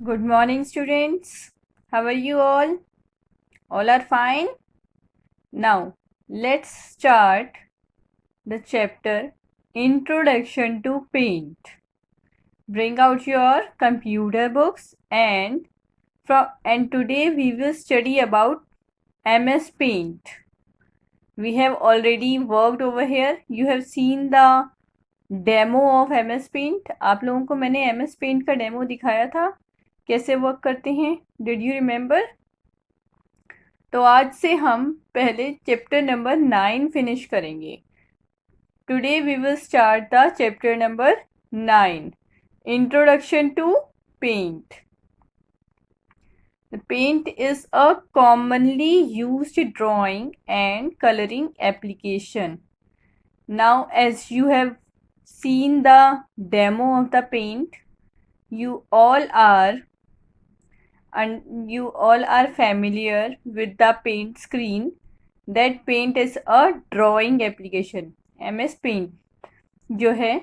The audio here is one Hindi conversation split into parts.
Good morning, students. How are you all? All are fine? Now, let's start the chapter Introduction to Paint. Bring out your computer books and today we will study about MS Paint. We have already worked over here. You have seen the demo of MS Paint. आप लोगों को मैंने MS Paint का डेमो दिखाया था, कैसे वर्क करते हैं. Did you remember? तो आज से हम पहले चैप्टर नंबर 9 फिनिश करेंगे. Today we will start the chapter number 9, introduction to Paint. The paint is a commonly used drawing and coloring application. Now, as you have seen the demo of the paint, you all are familiar with the paint screen. That paint is a drawing application. MS Paint जो है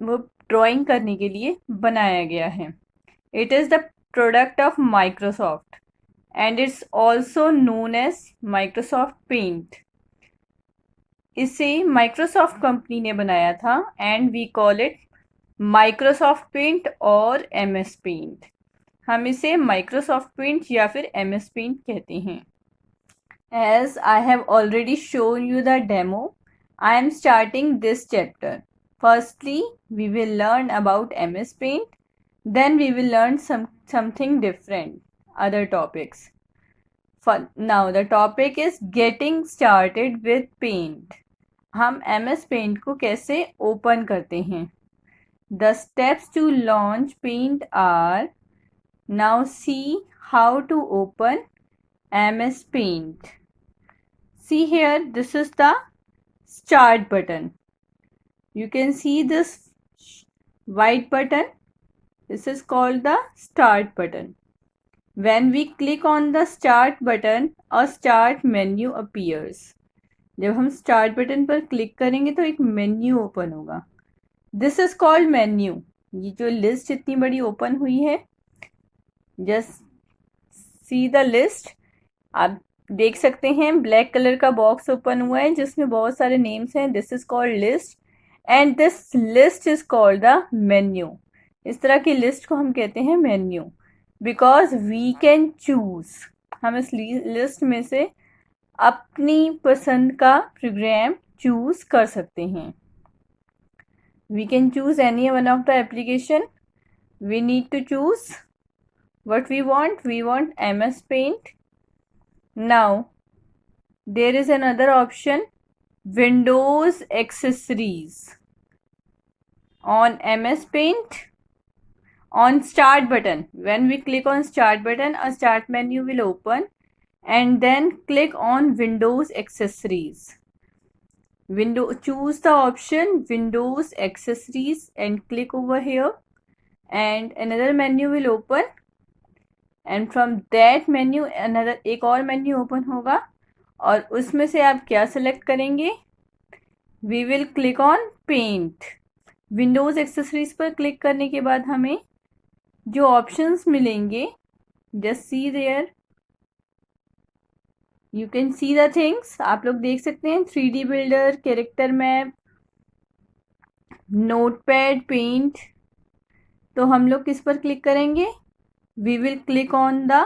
वो ड्राइंग करने के लिए बनाया गया है. It is the product of Microsoft and it's also known as Microsoft Paint. इसे Microsoft कंपनी ने बनाया था and we call it Microsoft Paint और MS Paint. हम इसे Microsoft Paint या फिर MS Paint कहते हैं. As I have already shown you the demo, I am starting this chapter. Firstly, we will learn about MS Paint. Then we will learn something different, other topics. Now the topic is getting started with paint. हम MS Paint को कैसे open करते हैं. The steps to launch paint are, now see how to open MS Paint. See here, this is the start button. You can see this white button. This is called the start button. When we click on the start button, a start menu appears. जब हम start button पर click करेंगे तो एक menu open होगा. This is called menu. ये जो list इतनी बड़ी open हुई है, just see the list. आप देख सकते हैं ब्लैक कलर का बॉक्स ओपन हुआ है जिसमें बहुत सारे नेम्स हैं. This is called list and this list is called the menu. इस तरह की लिस्ट को हम कहते हैं menu because we can choose. हम इस लिस्ट में से अपनी पसंद का प्रोग्राम चूज कर सकते हैं. We can choose any one of the application. We need to choose what we want. We want MS Paint. Now, there is another option, Windows Accessories. On MS Paint, on Start button, when we click on Start button, a Start menu will open and then click on Windows Accessories. Choose the option Windows Accessories and click over here and another menu will open. And from that menu another एक और मेन्यू ओपन होगा और उसमें से आप क्या सेलेक्ट करेंगे. We will click on Paint. Windows accessories पर क्लिक करने के बाद हमें जो ऑप्शंस मिलेंगे, just see there, you can see the things. आप लोग देख सकते हैं 3D builder, character map, notepad, Paint. तो हम लोग किस पर क्लिक करेंगे. We will click on the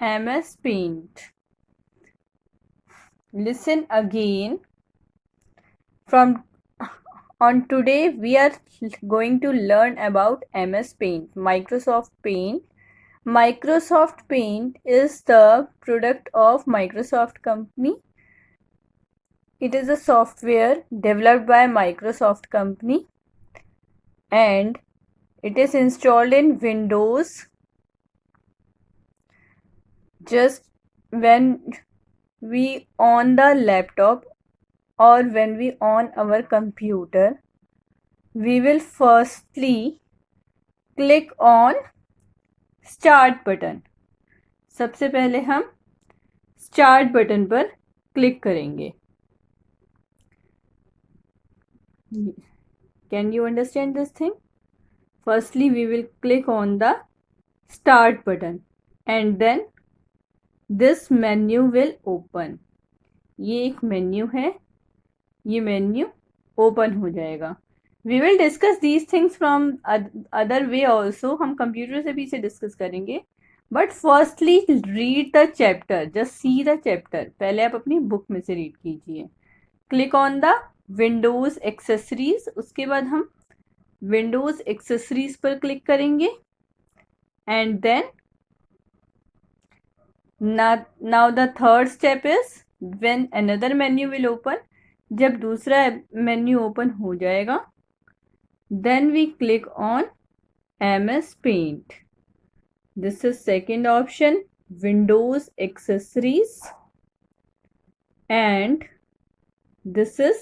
MS Paint. Listen again. On today we are going to learn about MS Paint, Microsoft Paint. Microsoft Paint is the product of Microsoft company. It is a software developed by Microsoft company and it is installed in Windows. Just when we on the laptop or when we on our computer, we will firstly click on start button. सबसे पहले हम start button पर क्लिक करेंगे. Can you understand this thing? Firstly, we will click on the start button and then this menu will open. ये एक मेन्यू है, ये मेन्यू ओपन हो जाएगा. We will discuss these things from other way also. हम कंप्यूटर से भी इसे डिस्कस करेंगे. But firstly read the chapter, just see the chapter. पहले आप अपनी बुक में से रीड कीजिए. Click on the Windows accessories. उसके बाद हम विंडोज एक्सेसरीज पर क्लिक करेंगे and then now the third step is when another menu will open. जब दूसरा मेन्यू ओपन हो जाएगा then we click on MS Paint. This is second option, Windows accessories, and this is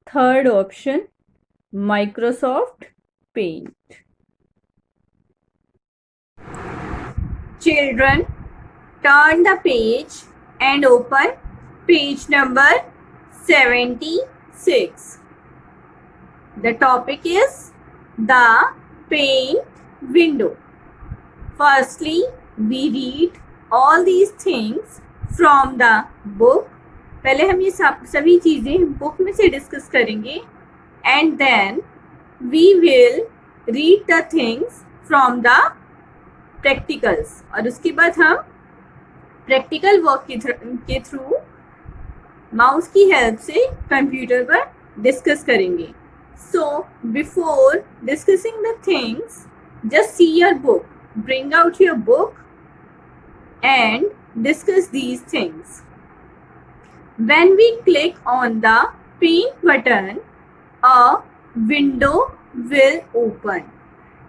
third option, Microsoft Paint. Children, turn the page and open page number 76. The topic is the paint window. Firstly, we read all these things from the book. पहले हम ये सभी चीज़ें बुक में से डिस्कस करेंगे and then we will read the things from the practicals. और उसके बाद हम प्रैक्टिकल वर्क के थ्रू माउस की हेल्प से कंप्यूटर पर डिस्कस करेंगे. So before discussing the things, just see your book. Bring out your book and discuss these things. When we click on the paint button, a window will open.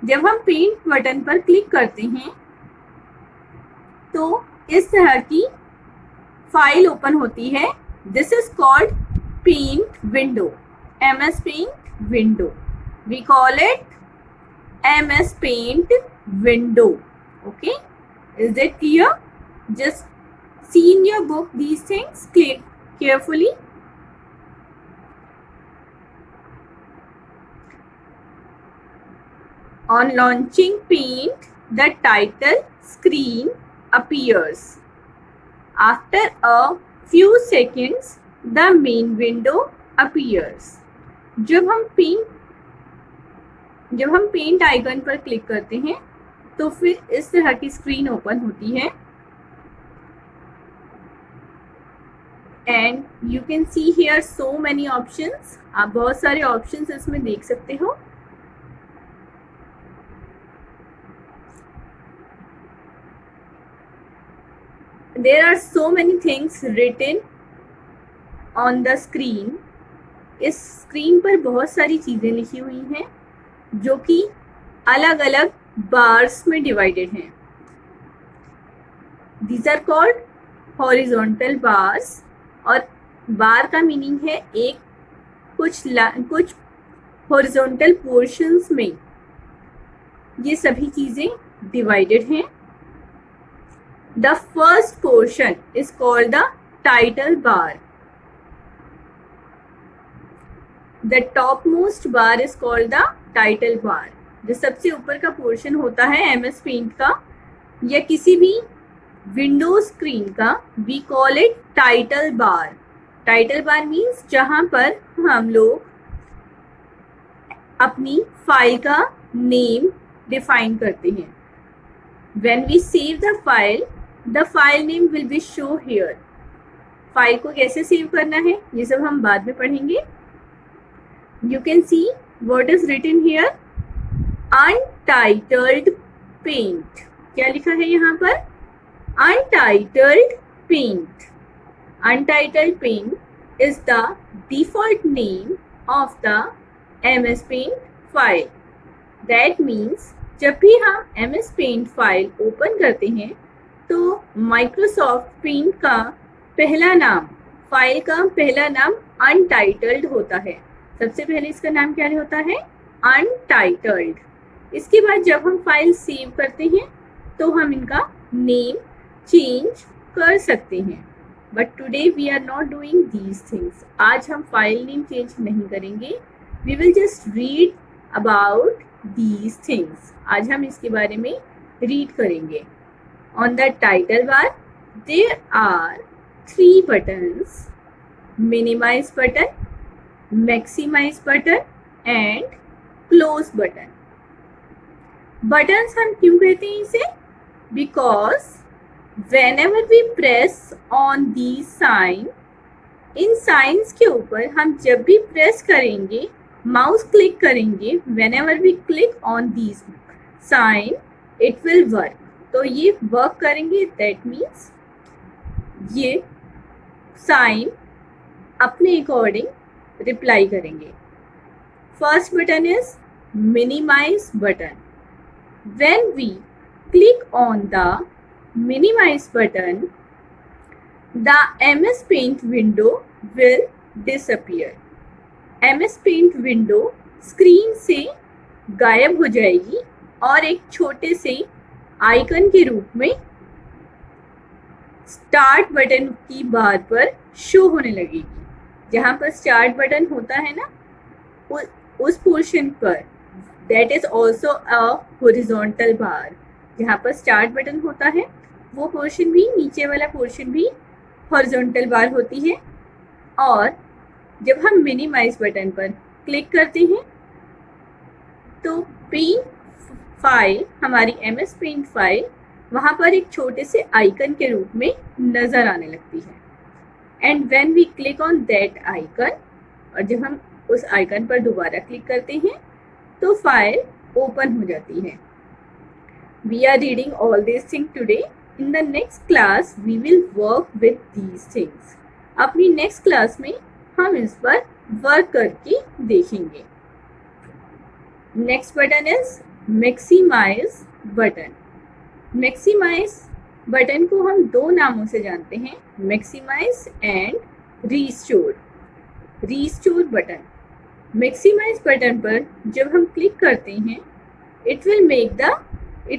जब हम पेंट बटन पर क्लिक करते हैं तो इस तरह की फाइल ओपन होती है. This is called paint window. MS Paint window. We call it MS Paint window. Okay, is that clear? Just see in your book these things carefully. On launching Paint, the title screen appears. After a few seconds, the main window appears. जब हम पेंट आइकन पर क्लिक करते हैं तो फिर इस तरह की स्क्रीन ओपन होती है and you can see here so many options. आप बहुत सारे ऑप्शंस इसमें देख सकते हो. There are so many things written on the screen. इस स्क्रीन पर बहुत सारी चीज़ें लिखी हुई हैं जो कि अलग अलग बार्स में डिवाइडेड हैं. These are called horizontal bars. और बार का मीनिंग है एक कुछ हॉरिजॉन्टल पोर्शंस में ये सभी चीज़ें डिवाइडेड हैं. The first portion is called the title bar. The topmost bar is called the title bar. जो सबसे ऊपर का पोर्शन होता है MS Paint का या किसी भी विंडो स्क्रीन का, we call it title bar. Title bar means जहाँ पर हम लोग अपनी फाइल का नेम डिफाइन करते हैं. When we save the file name will be show here. File को कैसे सेव करना है ये सब हम बाद में पढ़ेंगे. You can see what is written here. Untitled Paint. क्या लिखा है यहाँ पर? Untitled Paint. Untitled Paint is the default name of the MS Paint file. That means जब भी हम MS Paint फाइल ओपन करते हैं तो Microsoft Paint का पहला नाम, फाइल का पहला नाम Untitled होता है. सबसे पहले इसका नाम क्या होता है? Untitled. इसके बाद जब हम फाइल सेव करते हैं तो हम इनका नेम चेंज कर सकते हैं. But today we are not doing these things. आज हम फाइल नेम चेंज नहीं करेंगे. We will just read about these things. आज हम इसके बारे में रीड करेंगे। On the title bar there are 3 buttons: minimise button, maximise button and close button. Buttons हम क्यों कहते हैं इसे? Because whenever we press on these sign, इन साइंस के ऊपर हम जब भी प्रेस करेंगे, माउस क्लिक करेंगे, whenever we click on these sign, it will work। तो ये वर्क करेंगे, दैट मीन्स ये साइन अपने अकॉर्डिंग रिप्लाई करेंगे। First button is minimise button. When we click on the minimise button, the MS Paint window will disappear. MS Paint window screen से गायब हो जाएगी और एक छोटे से आइकन के रूप में स्टार्ट बटन की बार पर शो होने लगेगी। जहाँ पर स्टार्ट बटन होता है ना, उस पोर्शन पर, that is also a horizontal बार। जहाँ पर स्टार्ट बटन होता है वो पोर्शन भी, नीचे वाला पोर्शन भी हॉरिजॉन्टल बार होती है। और जब हम मिनिमाइज बटन पर क्लिक करते हैं तो पेंट फाइल, हमारी MS पेंट फाइल वहाँ पर एक छोटे से आइकन के रूप में नज़र आने लगती है। And when we click on that icon, और जब हम उस आइकन पर दोबारा क्लिक करते हैं तो फाइल ओपन हो जाती है। We are reading all this thing today. In the next class we will work with these things. अपनी नेक्स्ट क्लास में हम इस पर वर्क करके देखेंगे। Next button is maximise button. Maximise button को हम दो नामों से जानते हैं, maximise and restore. Restore button, maximise button पर जब हम क्लिक करते हैं it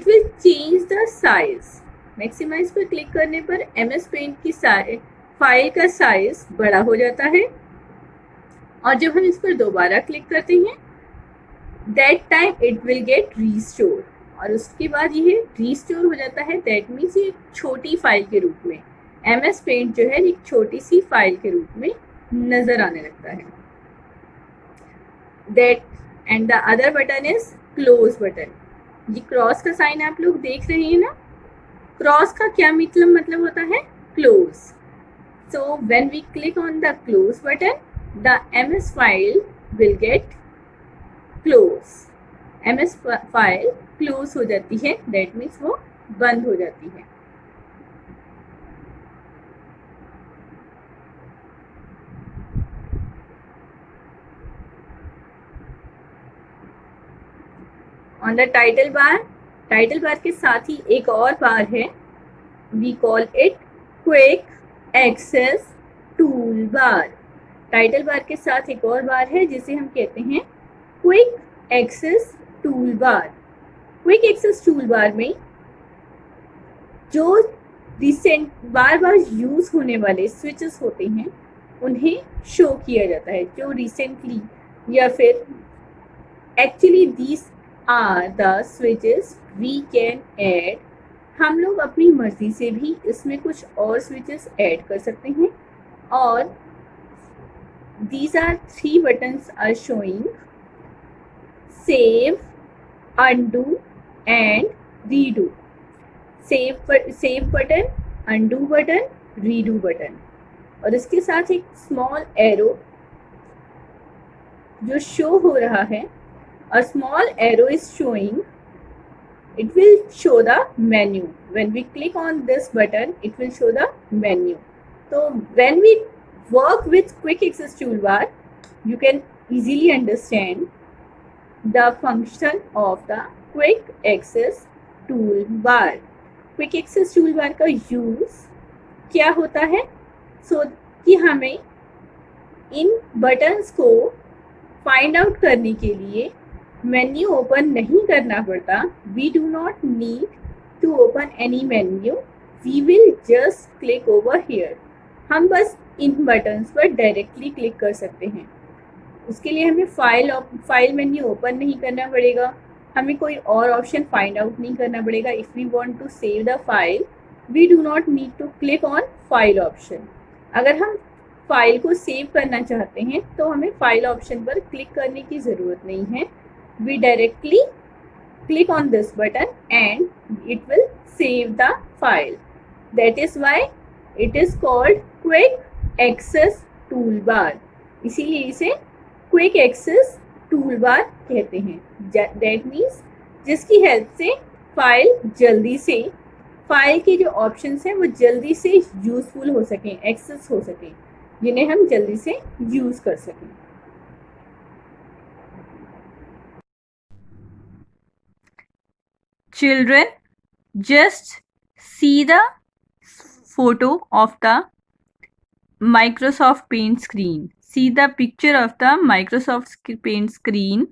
will change the size. Maximise पर क्लिक करने पर MS पेंट की फाइल का साइज बड़ा हो जाता है, और जब हम इस पर दोबारा क्लिक करते हैं that time it will get restore, और उसके बाद ये रीस्टोर हो जाता है। दैट मीन्स ये छोटी फाइल के रूप में, MS पेंट जो है एक छोटी सी फाइल के रूप में नजर आने लगता है। That and the other button is close button. ये क्रॉस का साइन आप लोग देख रहे हैं ना, क्रॉस का क्या मतलब होता है? Close. So when we click on the close button, the MS file will get close. MS file close हो जाती है, दैट मीन्स वो बंद हो जाती है। On the title bar, title bar के साथ ही एक और बार है, we call it quick access tool bar. Title bar के साथ एक और बार है जिसे हम कहते हैं quick access tool bar. Quick access tool bar में जो रिसेंट बार बार यूज होने वाले स्विचेस होते हैं उन्हें शो किया जाता है, जो रिसेंटली या फिर actually these are the switches we can add. हम लोग अपनी मर्जी से भी इसमें कुछ और स्विचेस ऐड कर सकते हैं, और these are 3 buttons are showing: save, undo and redo। save button, undo button, redo button, और इसके साथ एक स्मॉल एरो जो शो हो रहा है। A small arrow is showing, it will show the menu. When we click on this button, it will show the menu. So when we work with quick access toolbar, you can easily understand the function of the quick access toolbar। quick access toolbar का यूज क्या होता है? कि हमें इन बटन्स को फाइंड आउट करने के लिए मेन्यू ओपन नहीं करना पड़ता। We do not need to open any menu, we will just click over here. हम बस इन बटन्स पर डायरेक्टली क्लिक कर सकते हैं। उसके लिए हमें फाइल मेन्यू ओपन नहीं करना पड़ेगा, हमें कोई और ऑप्शन फाइंड आउट नहीं करना पड़ेगा. If we want to save the file, we do not need to click on file option. अगर हम फाइल को सेव करना चाहते हैं तो हमें फाइल ऑप्शन पर क्लिक करने की ज़रूरत नहीं है. वी directly click on this button and it will save the file. That is why it is called quick access toolbar. इसीलिए इसे quick access toolbar कहते हैं. That means जिसकी हेल्प से फाइल के जो ऑप्शंस हैं वो जल्दी से यूजफुल हो सकें, एक्सेस हो सकें, जिन्हें हम जल्दी से यूज कर सकें. Children, just see the photo of the Microsoft Paint screen. See the picture of the Microsoft Paint screen.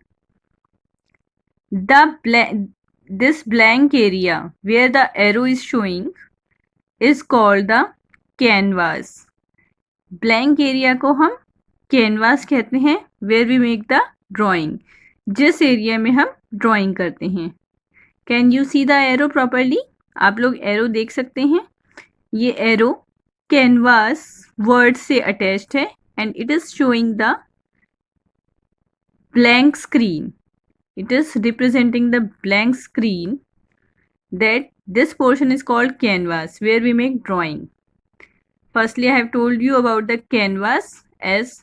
This blank area where the arrow is showing is called the canvas. Blank area को हम canvas कहते हैं. Where we make the drawing. जिस एरिया में हम ड्राइंग करते हैं. Can you see the arrow properly? आप लोग एरो देख सकते हैं. ये एरो कैनवास वर्ड से अटैच्ड है and it is showing the blank screen. It is representing the blank screen. That this portion is called canvas where we make drawing. Firstly I have told you about the canvas. As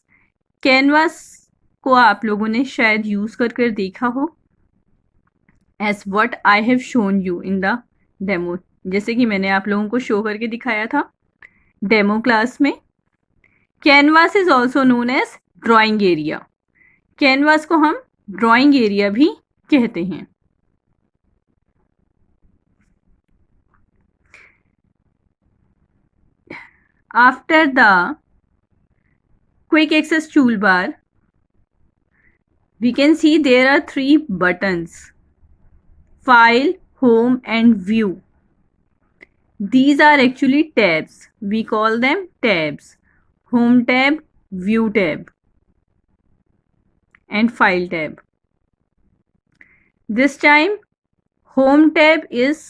canvas को आप लोगों ने शायद यूज कर देखा हो. As what I have shown you in the demo. जैसे कि मैंने आप लोगों को शो करके दिखाया था डेमो क्लास में. Canvas is also known as drawing area. Canvas को हम ड्राइंग एरिया भी कहते हैं. After the quick access toolbar, we can see there are 3 buttons. File, Home and View. These are actually tabs. We call them tabs. Home tab, View tab and File tab. This time Home tab is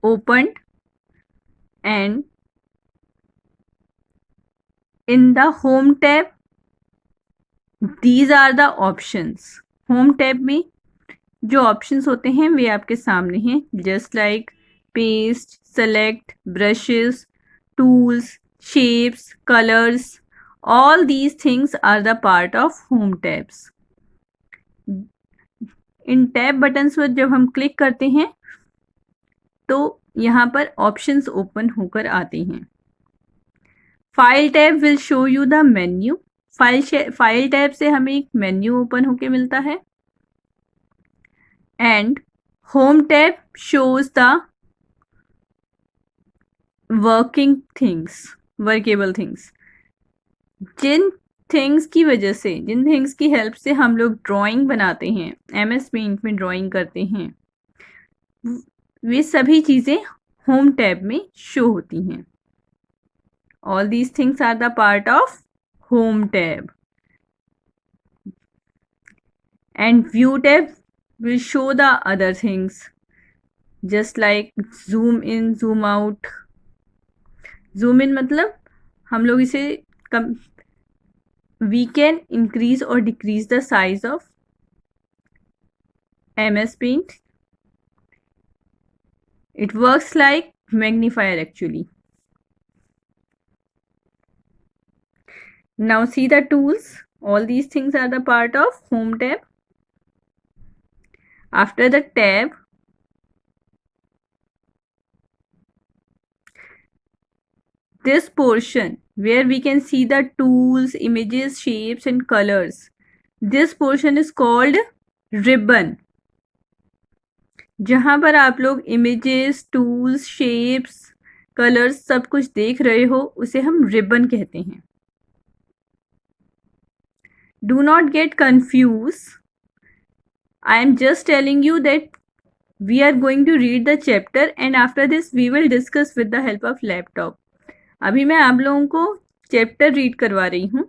opened and in the Home tab these are the options. Home tab में जो ऑप्शंस होते हैं वे आपके सामने हैं. Just like paste, select, brushes, tools, shapes, colours, all these things are the part of home tabs. इन टैब बटन्स पर जब हम क्लिक करते हैं तो यहाँ पर ऑप्शंस ओपन होकर आते हैं. File tab will show you the menu. File tab से हमें एक मेन्यू ओपन होकर मिलता है. And home tab shows the workable things. जिन थिंग्स की हेल्प से हम लोग ड्राइंग बनाते हैं, MS पेंट में ड्राइंग करते हैं, वे सभी चीज़ें होम टैब में शो होती हैं. All these things are the part of home tab. And view tab will show the other things just like zoom in, zoom out. zoom in मतलब हम लोग इसे we can increase or decrease the size of MS Paint. It works like magnifier actually. Now see the tools. All these things are the part of home tab. After the tab, this portion where we can see the tools, images, shapes and colors, this portion is called ribbon. जहाँ पर आप लोग images, tools, shapes, colors सब कुछ देख रहे हो उसे हम ribbon कहते हैं. Do not get confused. I am just telling you that we are going to read the chapter and after this we will discuss with the help of laptop. अभी मैं आप लोगों को चैप्टर रीड करवा रही हूँ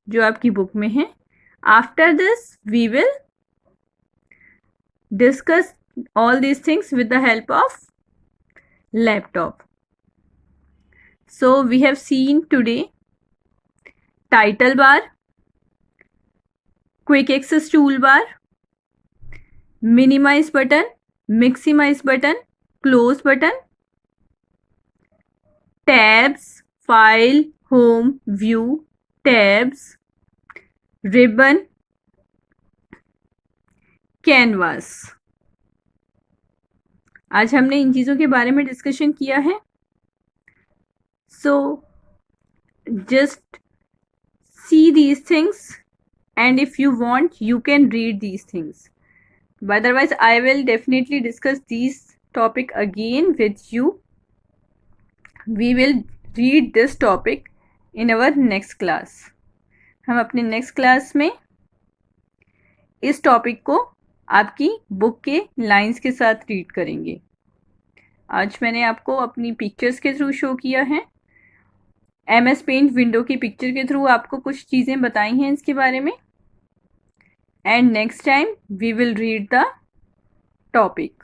जो आपकी बुक में है. After this we will discuss all these things with the help of laptop. So we have seen today title bar, quick access toolbar, minimize button, maximize button, close button, tabs, file, home, view, tabs, ribbon, canvas. आज हमने इन चीज़ों के बारे में डिस्कशन किया है. So just see these things, and if you want you can read these things, but otherwise I will definitely discuss these topic again with you. We will read this topic in our next class. हम अपने नेक्स्ट क्लास में इस टॉपिक को आपकी बुक के लाइंस के साथ रीड करेंगे. आज मैंने आपको अपनी पिक्चर्स के थ्रू शो किया है. MS पेंट विंडो की पिक्चर के थ्रू आपको कुछ चीज़ें बताई हैं इसके बारे में. And next time we will read the topic.